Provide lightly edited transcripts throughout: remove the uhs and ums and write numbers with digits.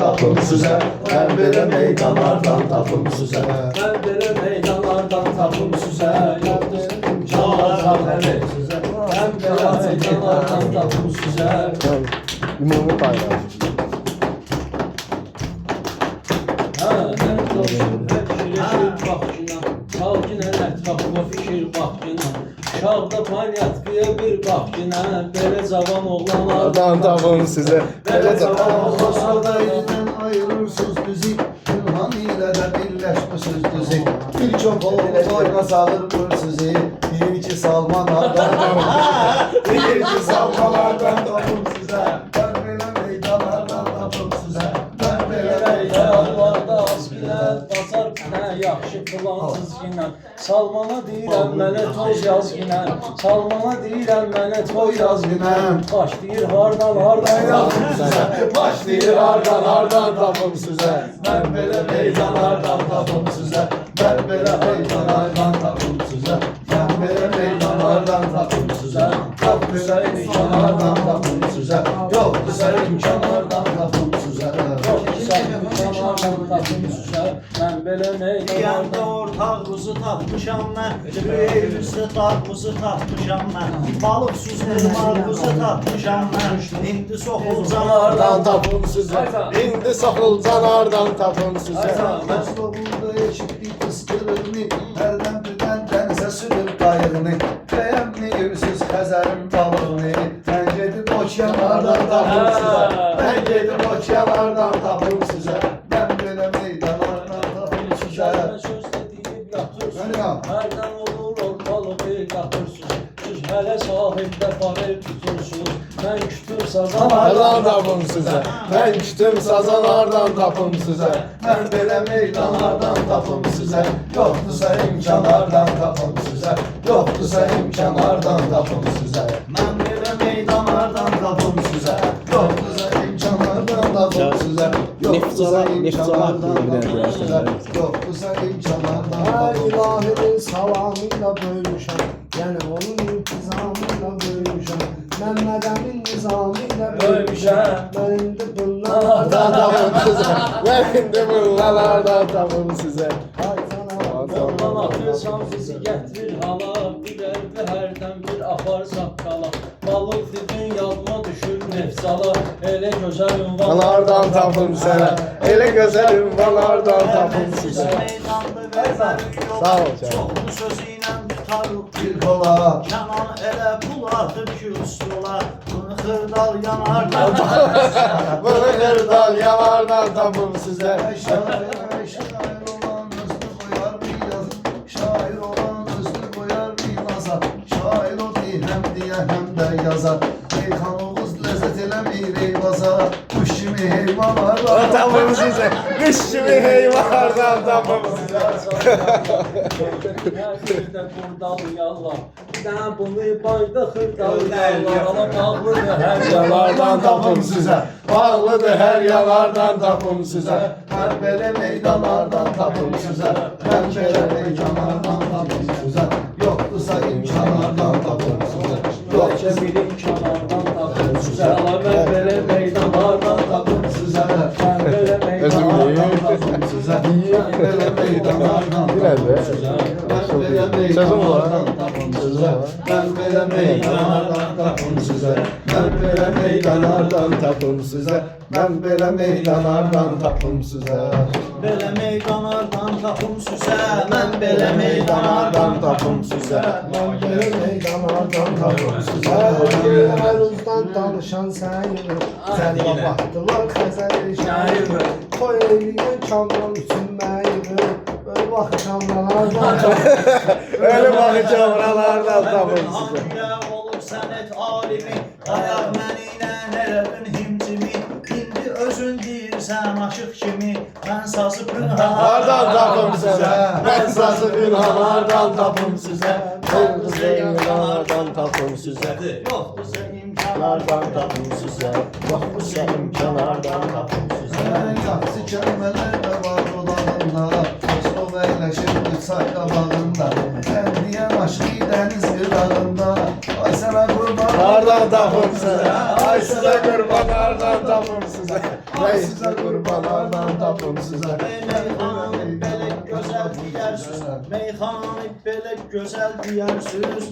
tapım sizə. Mən belə meydanlardan tapım sizə. Mən belə meydanlardan tapım sizə. Yoxdur imkanlardan tapım sizə. Mən belə meydanlardan tapım sizə. Limonu paylaş. Hər doşun fikirləşir baxkına. Salgin ətrafıma fikir baxkına. Uşaqda panyatkıya bir baxkına. Belə cavan oğlanlardan Tapım sizə. Belə cavan Olmasa da oğlanlardan elinden ayırırsız düzü. Ünhan ile de birleşmişiz düzü. Bir çok oğlumuz oynasa alır sizi. Birinci Salmanlardan birinci Salmanlardan tapım size. Ben böyle meydanlardan tapım size. Ben böyle Yollarda askilər basar pinə, yaxşı plansız yinə. Salmana deyirəm mənə toz yaz yinə. Salmana deyirəm mənə toz yaz yinə. Başlayır hardan tapım sizə. başlayır hardan tapım size. Ben böyle meydanlardan tapım size. Ben böyle meydanlardan tapım size. Ben böyle meydanlardan tapım size. Yok güzel imkanlardan tapım size. Yok güzel imkanlardan tapım size. Çox güzel imkanlardan tapım sizə. Mən belə Yanda meydanlardan ortağımızı tapmışam mən, Böyümüzdə dağımızı tapmışam mən, Balıq süzmürmarımızı tapmışam mən, İndi soxulcanlardan Tapım sizə. İndi soxulcanlardan tapım sizə. Aslı burada eşitlik fıskırını. Herden birden denize sürür kayığını. Beğenmiyorsunuz Xəzərin balığını. Ben gedib okeanlardan tapım size. Ben gedib okeanlardan tapım size. Ben böyle meydanlardan tapım size. Gəlmə sözlə deyib yatırsınız. Öyle. Hərdən olur ortalığı qatırsınız. Siz hələ sahibdə barı tutursunuz. Mən kütür Sazanlardan sazanlardan tapım sizə. Mən kütüm sazanlardan tapım sizə. Ben böyle meydanlardan tapım size. Yoksa imkanlardan tapım size. Yoksa imkanlardan tapım size. Mən belə meydanlardan Tapım size. Yoksa imkanlardan tapım size. Yoksa imkanlardan tapım size. Yoksa imkanlardan Her tapım size. ilahinin salamıyla bölmüşəm, yəni onun intizamıyla bölmüşəm. Məmməd Əmin nizamıyla bölmüşəm, mən indi bunlardan Tapım sizə. Mən indi bunlardan tapım sizə. Ondan atırsan bizi gətirir hala. Bilərdi hərdən bir apar saqqala. Balıq dedin yadıma düşür nefsala. Elə gözəl Ünvanlardan tapım sənə. Elə gözəl ünvanlardan tapım sizə. Meydanda verməli Sağ ol yox, canım. çoxlu sözü ilə tutarıq Bir kola. Kənan elə pul atıb ki üstüla, bunu xırdal yanardan Bunu qırdal yalardan tapım sizə. Şair olan hızlı koyar bir yaz. Şair olan hızlı koyar bir nazar. Şair o değil hem diye hem de yazar. Eyhan Oğuz lezzet elemir eyvaza. Kuş kimi heyvanlar var. Tapım sizə. Qış kimi heyvanlardan tapım sizə. Nerede kurdal yalla. Sen bunu bayda xırdal yalla. Ala bağlıdır hər Yalardan tapım sizə. Bağlıdır hər yalardan tapım sizə. Ben böyle meydanlardan tapım size. Ben böyle meydanlardan tapım size. Yoksa imkanlardan tapım size. Yoksa bir imkanlardan tapım sizə. Ala mən belə meydanlardan tapım sizə. Mən belə meydanlardan tapım sizə. Ben böyle meydanlardan Biraz tapım be. size. Ben böyle Sözüm var. meydanlardan tapım size. Ben böyle meydanlardan tapım size. Ben böyle meydanlardan tapım sizə. Mən belə meydanlardan tapım sizə. Belə meydanlardan tapım süzə, mən belə meydanlardan tapım süzə. Mən belə meydanlardan tapım sizə. Hər uzdan danışan səyir, sən baxdılar Xəzəri şair. Toy eləyən kamran üçün məyir, öl vaxt kamranlardan Ölü baxı çavralardan tapım sizə. Hamile olub sənət alimi, ayaq məniylə nərəbin himcimi. İndi özün deyirsən aşıq kimi, mən sazı Hardan tapım sizə. Mən sazı ünhanlardan tapım sizə. Mən qızı ünhanlardan tapım sizə. Yoxdursa imkanlardan tapım süzə. Yoxdursa imkanlardan tapım süzə. Yaxşı kəlmələr də var dodağında. Dostluq əyləşir bir çay qabağında. Sən deyən aşkı dəniz qırağında. Ay sənə bu kurbanlardan tapım size. Ay size kurbanlardan tapım size. Ay size kurbanlardan tapım size. Meyxanı belə gözəl deyərsiniz, meyxanı belə gözəl deyərsiniz.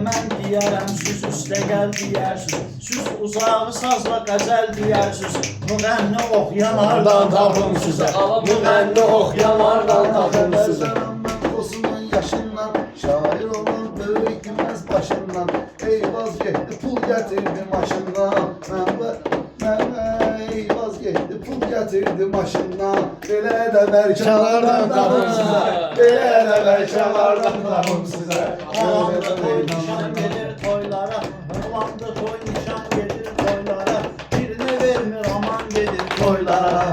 Mən deyərəm, süz üstə gəl deyərsiniz, süz uzağı sazla qəzəl deyərsiniz. Müğənni oxuyanlardan tapım size. Müğənni oxuyanlardan tapım size. Ben Osman yaşından, şair olan böyük gülmez başından. Ey vazgeçti pul getirdi maşından. Ey vazgeçti pul getirdi maşından. Belə də bərkalardan tapım size. Belə də bərkalardan tapım size. Olanda toy nişan gelir toylara, olanda toy nişan gelir toylara. Birinə vermir aman gedir toylara.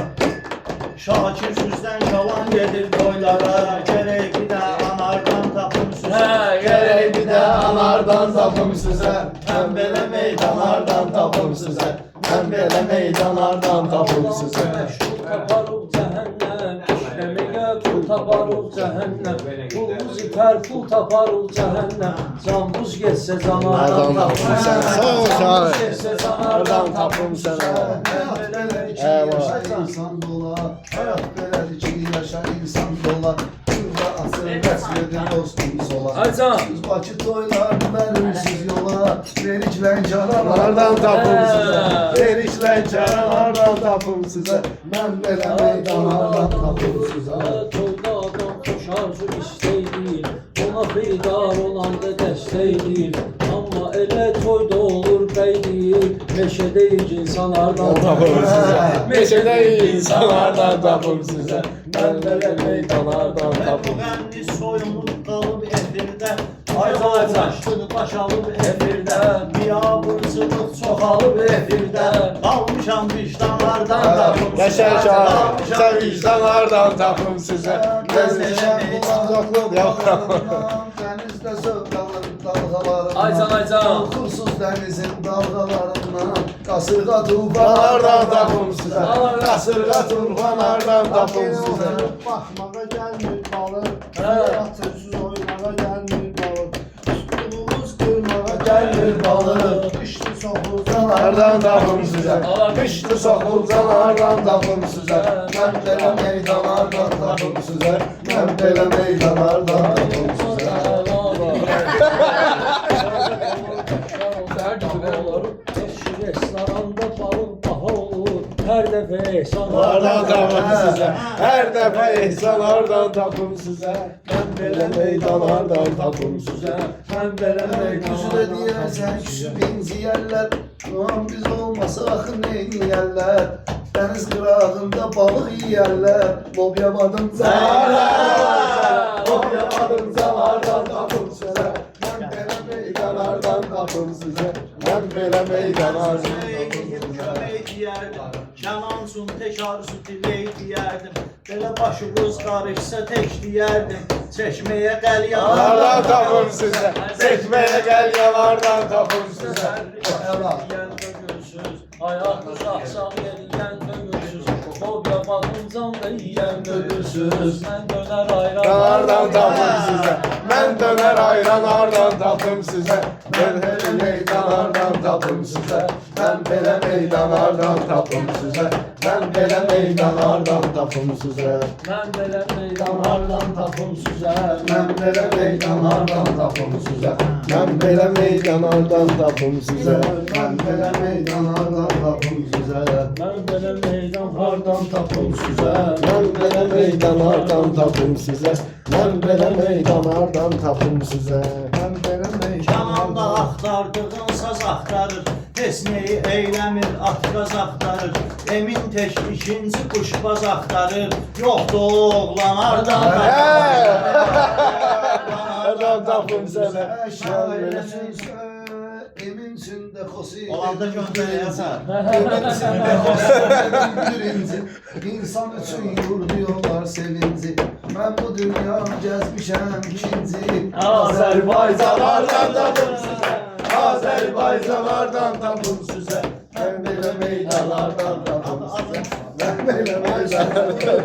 Şakir süzdən şalan gedir toylara. Gerek bir də anardan tapım süzə. Gerek bir de anardan tapım size. Mən belə Meydanlardan tapım size. Ben böyle meydanlardan tapım size. Şu taparul cehennem, işlemeye pul taparul cehennem. Pulumuz iter, pul taparul cehennem. Zambuz geçse zamandan tapım sen. Sağ ol şair. Zambuz geçse zamandan Nereden tapım tapım sana? Hayat beler ki yaşa insan dola. Hayat beler ki yaşa insan dola. Burada asıl resmedin dostum sola. Aycan. Siz Bakı toylarını verirsiz yola. Veriklen canalardan Nereden tapım size? Verişlen çaralardan tapım size. Ben belə meydanlardan tapım size. Toyda adam xoş arzu istək deyil, ona xeydar olan da dəstək deyil. Amma elə toyda olur bəy deyil, meşədə insanlardan Tapım size. Meşede insanlardan tapım size. Ben böyle meydanlardan tapım. Müğənni soyunub qalıb efirdə. Ayva başlıq baş alıb efirdə. Biyabırçılıq çoxalıb efirdə. Qalmışam vicdanlardan tapım sizə. Yaşar şair. Sen vicdanlardan tapım size. Ben Uzaklık denizde sevdalarım dalgalarından. Aycan. Korkusuz denizin dalgalarından. Kasırga tufanlardan Tufanlardan tapım size. Kasırga tufanlardan tapım size. Bakmağa gelmir balık. Yatırsız oynağa gelmir balık. Tuttuğumuz kırmağa gelmir balık. Düştü soğuk Nereden tapım size? Kışlı sokulcalardan tapım size. Ben belə meydanlardan tapım size. Ben belə meydanlardan tapım size. Restoranda balık daha olur, her dəfə Nereden insanlardan tapım size? Her defa insanlardan tapım size. Ben böyle meydanlardan tapım size. Ben böyle Küsü de diyersen küsü benziyerler. Ulan biz olmasak neyliyerler? Deniz kırağında balık yiyerler. Lobyamadım Yapamadım zalardan tapım size. Ben böyle meydanlardan tapım size. Ben böyle meydanlardan tapım size. Kömək deyərdim, Kəmansun tək arzu dilək deyərdim. Belə başımız qarışsa tək deyərdim, çeşməyə qəl Yanlardan tapım size. Çekmeye gel yanlardan tapım size. Ayağınız axşam yeriyen dönürsüz, Bobya balıncan da yiyen dönürsüz. Mən dönər ayran Yanlardan tapım size. Ben döner ayranlardan tapım size. Ben hele meydanlardan tapım size. Ben böyle meydanlardan tapım size. Ben böyle meydanlardan tapım size. Mən belə meydanlardan tapım sizə. Ben belə meydanlardan tapım size. Ben böyle meydanlardan tapım size. Ben belə meydanlardan tapım size. Mən belə meydanlardan tapım sizə. Ben böyle meydanlardan tapım size. Ben böyle meydanlardan tapım size. Ben benim Kəmanda axtardığın saz axtarır, Tesneyi eyləmir, at qaz axtarır. Emin tək ikinci quşbaz axtarır, yoxdur oğlanlardan Nereden tapım size? Şairin eminsin de xosi. Olanda göndərəyəsən. Eminsin de xosi. Birinci insan üçün yurduyorlar sevinci. Ben bu dünya gezmişem ikinci. Azerbaycanlardan tapım size. Azerbaycanlardan tapım size. Ben böyle meydanlardan tapım size. Ben böyle meydanlardan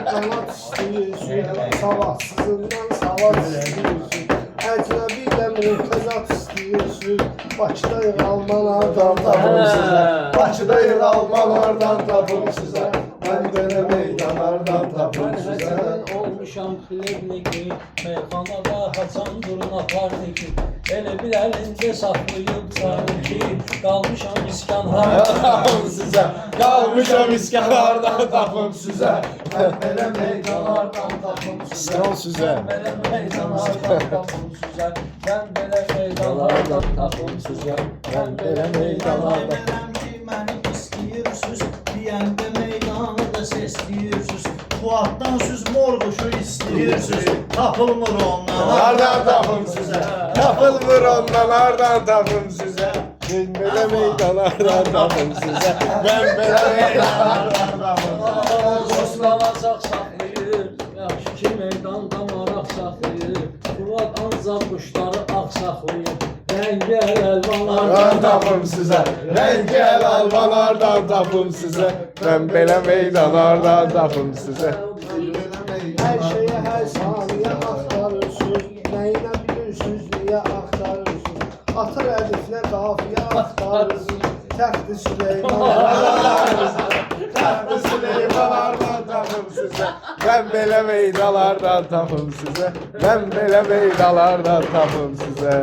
kanat istiyorsun. Savaşsızından savaş istiyorsun. əcnəbilə mültəzat istəyirsiniz. Bakıda Almanlardan Tapım sizə. Hə. Bakıdayıq Almanlardan tapım sizə. Mən belə meydanlardan tapım sizə. Mən olmuşam xilevliki, meyxanada haçan durun apardı ki, elə bir əlində saxlayıb canım ki, qalmışam iskanlarda. Tapım sizə. Qalmışam iskanlardan tapım sizə. Ben belə meydanlardan tapım sizə. İskan sizə. Belə meydanlardan tapım sizə, mən belə meydanlardan tapım sizə, mən belə meydanlardan. Demem ki məni istəyirsiniz, deyəndə meydanı da səsləyirsiz. Fuaddan siz mor quşu istəyirsiniz, tapılmır ondan. Hardan tapım sizə? Tapılmır ondan hardan tapım sizə? Ben belə meydanlardan tapım sizə. Ben belə meydanlardan tapım sizə. Dostlanacaq saxlayır, yaxşı ki meydanda maraq saxlayır. Fuad ancaq quşları ağ saxlayır, rəngi əlvanlardan Hardan tapım sizə? Rəngəl almalardan tapım sizə. Ben belə meydanlardan tapım sizə. Hər şeyə hər saniyə axtarırsınız. Nəyinə bilirsiniz, niyə axtarırsınız? Atır ədiflə qafiyə axtarırsınız. Təxti Süleyman. Tahtı Süleymanlardan tapım sizə. Ben belə meydalardan tapım sizə. Ben belə meydalardan tapım sizə.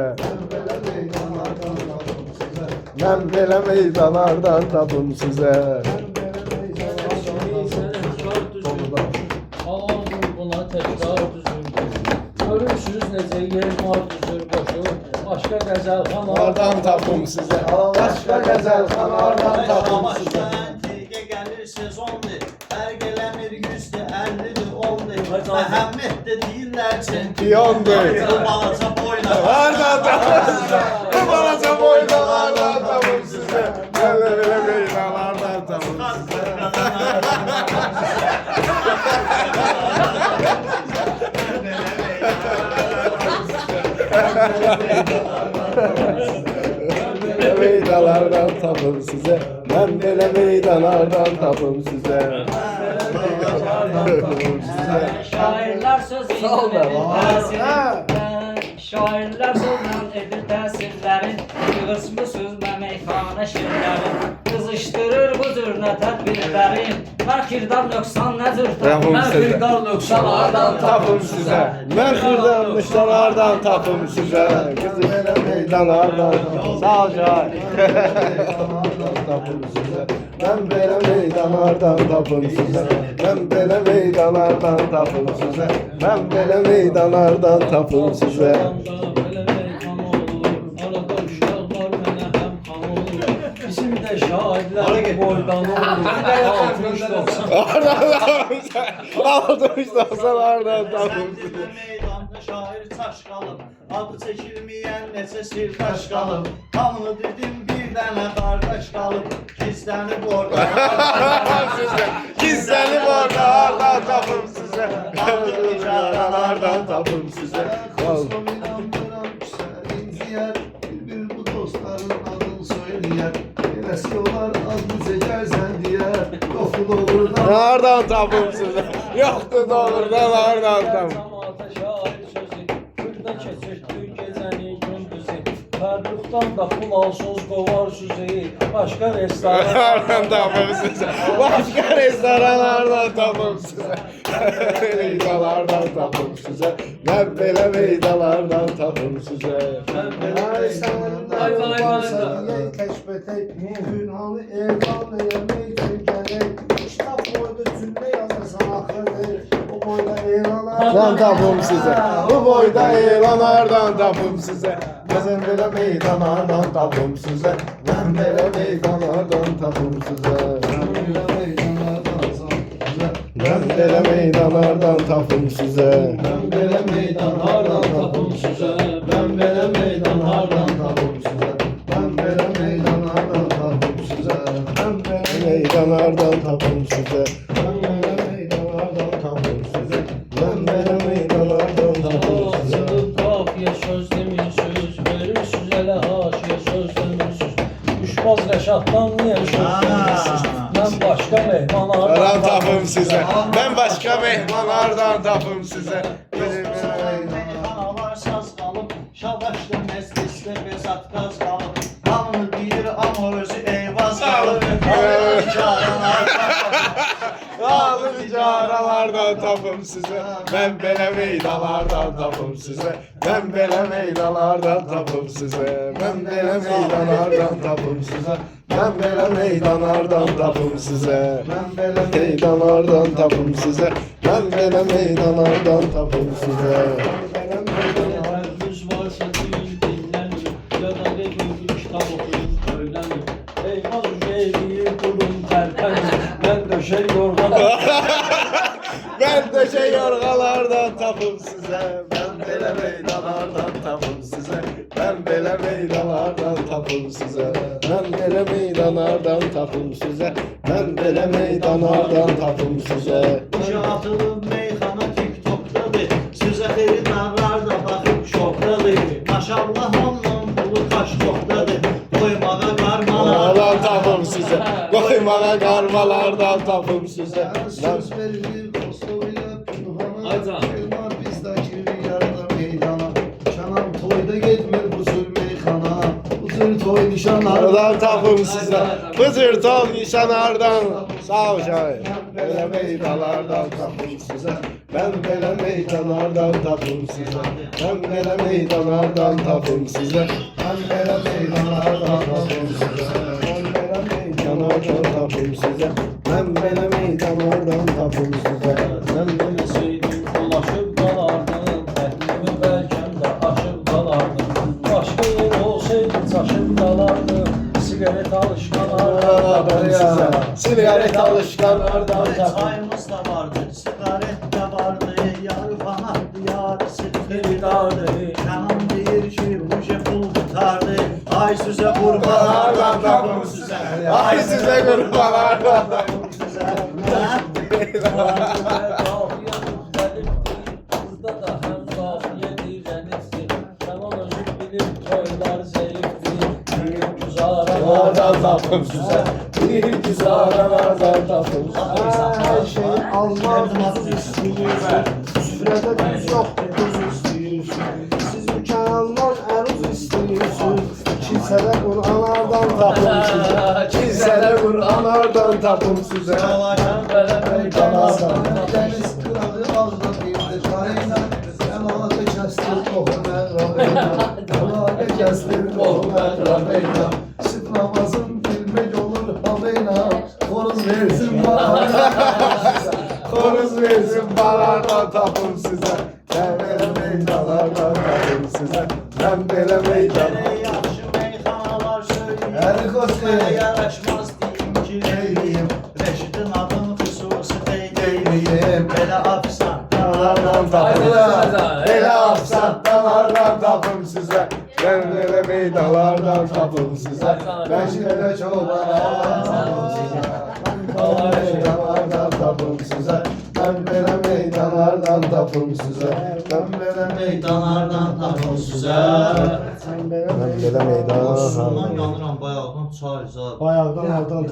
Ben belə meydalardan tapım sizə. Ağzım buna təkrar düzür. Görürsünüz necə yelmar düzür boşu, başqa qəzəlxan Hardan tapım sizə. Başqa qəzəl xanlardan tapım sizə. Antiqə gəlir sezondur, fərq eləmir 100-dür, 50-dir, 10-dur. Məhəmməd də deyirlər Çempiondur. Bu balaca boyla. Hardan tapım sizə. Bu balaca boydalardan tapım sizə. Ben də belə meydalardan tapım sizə. Belə meydalardan tapım sizə. Ben belə meydalardan tapım sizə. Tapım sizə. Şairlər söz edir təsir. Şairlər sözlə edir təsirlərin. Yığışmısınız meyxana şirlərin. Qızışdırır bu cür nə tədbirlərin. Mən xirdar nöqsan nədir? Tapım Mən sizə. xirdar nöqsanlardan Tapım sizə. Mən xırdamışlardan tapım sizə. Qızı belə meydanlardan sağ ol Şair. Tapım sizə. Mən belə meydanlardan tapım sizə. Mən belə meydanlardan tapım sizə. Mən belə meydanlardan tapım sizə. Belə meyxan olur, arada uşaqlar mənə həm xan olur. Bizim də şairlər boydan olur, 60-90. 60-90'lardan tapım sizə. Meydanda şair çaş qalıb, adı çəkilməyən neçə sirdaş qalıb. Hamını dedim bir dənə qardaş qalıb, gizlənib orada. Gizlənib orada hardan tapım sizə. Hardan tapım sizə. Dostum inandıram güzel inciyər. Bir bu dostların adını söyləyər. Eləsi olar adını çəkərsən deyər. Yoxdur doğrudan. Hardan tapım sizə. Yoxdur doğrudan hardan tapım. Cəmaata şair sözü, xırda keçirtdi gecəni gündüzü. Fərruxdan da pul al söz qovar süzü, başqa restoran. Hardan tapım sizə. Başqa restoranlardan tapım sizə. Meydalardan tapım sizə. Mən belə meydalardan tapım sizə. Ay sənin varsa deyək təşbətək. Günhanı elan eləmək üçün gərək. Kitab boyda cümlə yazırsan axırdır. O boyda elana. Hardan tapım sizə. Bu boyda elanlardan tapım sizə. Mən belə meydanlardan tapım sizə. Mən belə meydanlardan tapım sizə. Mən belə meydanlardan tapım sizə. Mən belə meydan hardan tapım sizə, mən belə meydan hardan tapım sizə. Ben belə meydanlardan tapım sizə. Mən belə meydanlardan tapım sizə. Mən belə meydanlardan tapım sizə. Mən belə meydanlardan tapım sizə. Açılıb qafiyə söz demirsiniz, verirsiniz elə haşiyə söz demirsiniz. Düşbaz Rəşaddan niyə söz demirsiniz? Mən başqa mehmanlardan Hardan tapım sizə. Mən başqa mehmanlardan tapım sizə. Meyxanalar saz qalıb, Dağlıca aralardan tapım size. Ben belə meydalardan tapım size. Ben belə meydalardan tapım size. Ben belə meydalardan tapım size. Ben belə meydanlardan tapım size. Ben belə meydanlardan tapım size. Ben belə meydanlardan tapım size. Yüz varsa değil dinlenir. Ya da ne bir kitap okuyup söylenir. Eyvaz ücreyi durum terpenir. Ben döşey yorgan. Ben döşe yorgalardan tapım size. Ben belə meydanlardan tapım size. Ben belə meydanlardan tapım size. Ben belə meydanlardan tapım size. Ben belə meydanlardan tapım size. İcatılıb meyxana TikTokdadır. Sizə xeridarlar da baxıb şokdadır. Maşallah ondan pulu kaç tokdadır. Qoymağa qarmalar. Qarmalardan tapım size. Koymağa qarmalardan tapım size. Ben Söz verilir Kosova'ya Pünhan'a Aycan. Yılmar bizdeki yarda meydana Şanam toyda gitmir bu sür meyxana Bu tür toy nişanlardan Oradan tapım size. Bıcır ton nişanlardan. Sağ ol şahit. Belə meydanlardan tapım size. Ben belə meydanlardan tapım size. Ben belə meydanlardan tapım size. Ben belə meydanlardan tapım size Ben belə meydanlardan tapım size. Ben belə meydanlardan tapım size. Sen demeseydin ulaşıp dalardın. Tehlimi belkem de aşıp dalardın. Başka yer olsaydı taşıp dalardın. Sigaret alışkanlardan Ben size. Sigaret alışkanlardan tapım. Çayımız da vardı, sigaret de vardı. Yarı bana diyarı Sevdardı. Canım deyir ki bu pul tutardı. Ay size kurbanlardan tapım size. Ay size kurbanlardan. Tapım size. Burada da hem kafiye direnizdi. Tamam özür bilir toylar zevkli. Büyük Oradan tapım size. Bir iki aralardan tapım size. Her şeyi almaz istiyorsun. Süfrede düz yok tuz istiyorsun. Siz mükemmel eruz istiyorsun. Kilsede Kur'anlardan tapın size. Kilsede Kur'anlardan tapım size. Deniz kralı ağzına bildi karayla Emalı kestir tohumlar rabeyna Emalı kestir tohumlar rabeyna Süt namazın bilmek olur haveyna Koruz versin bana Koruz versin balardan tapım size. Ben belə meydanlardan tapım size. Ben belə meydan. Yaxşı meyxanalar söyleyeyim. Her kostu Mənə yaraşmaz deyim ki Eyleyim Reşidin adını xüsusi deyim Eyleyim Belə afsan Dalardan tapım size. Belə afsatdalardan tapım size. Ben belə meydanlardan tapım size. Ben belə çobanlardan size. Ben meydanlardan tapım size. Ben belə meydanlardan tapım size. Ben belə Meydanlardan tapın sizə Ben belə meydanlardan Olsundan yanıram bayaqdan çay zad Bayağıdan aldan